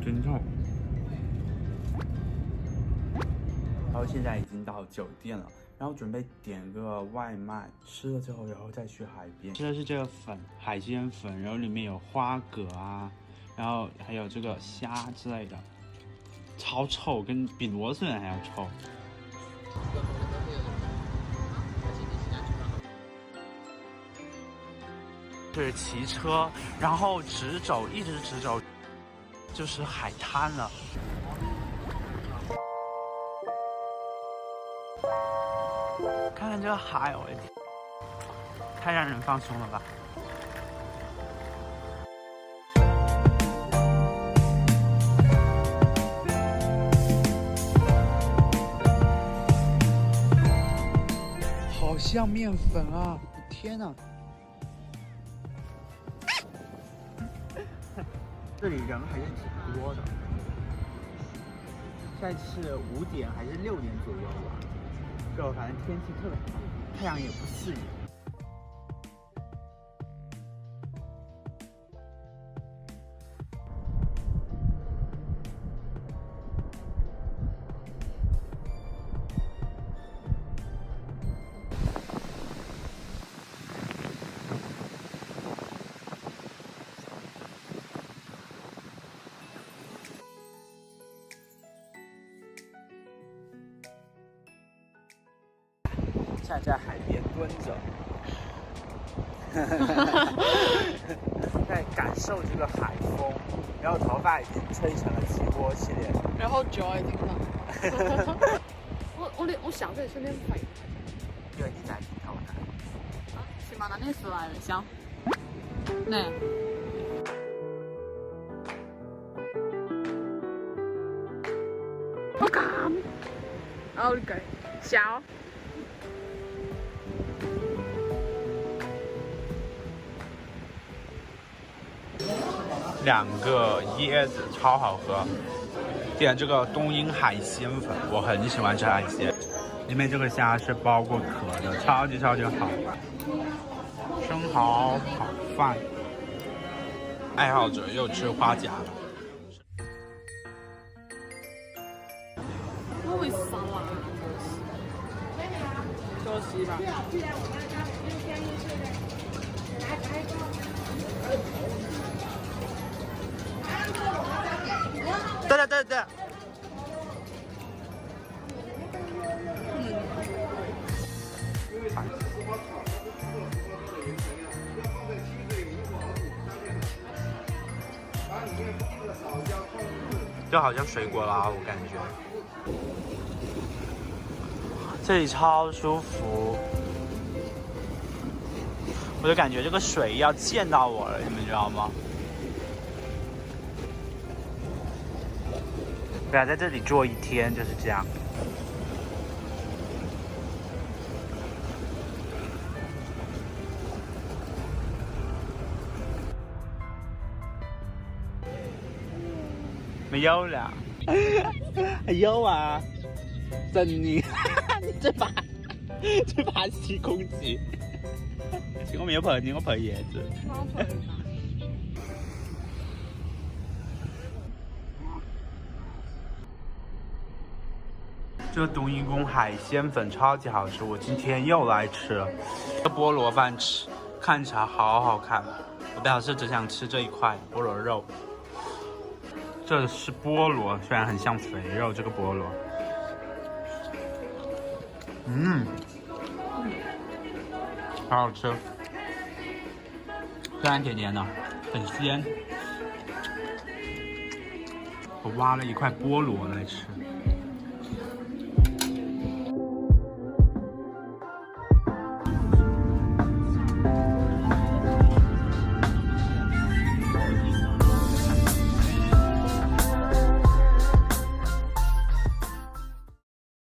真臭。然后现在已经到酒店了，然后准备点个外卖，吃了之后，然后再去海边。吃的是这个粉，海鲜粉，然后里面有花蛤啊，然后还有这个虾之类的，超臭，比螺蛳粉还要臭。是骑车，然后直走，一直直走，就是海滩了。看看这个海，我的天，太让人放松了吧！好像面粉啊！天哪！这里人还是挺多的。现在是5点还是6点左右吧？就反正天气特别好，太阳也不刺眼。现在在海边蹲着，在感受这个海风，然后头发已经吹成了直播系列，然後腳已經啦。我想這裡順便拍。對，你在鏡頭呢。啊，是嗎？那那是來香。呢？我敢。然後給小。2个椰子超好喝，点这个冬阴海鲜粉，我很喜欢吃海鲜，里面这个虾是包过壳的，超级好。生蚝炒饭，爱好者又吃花甲了。我會沙拉。多士吧。对。就好像水果啦，我感觉。这里超舒服，我就感觉这个水要溅到我了，你们知道吗？对啊，在这里坐1天就是这样。沒有啦，還有啊，真你，你這把吸空氣，我沒有噴你，我噴椰子。这个冬阴功海鲜粉超级好吃，我今天又来吃了。这菠萝饭看起来好好看，我表示只想吃这一块菠萝肉。这是菠萝，虽然很像肥肉，这个菠萝，好好吃，虽然甜甜的，很鲜。我挖了一块菠萝来吃。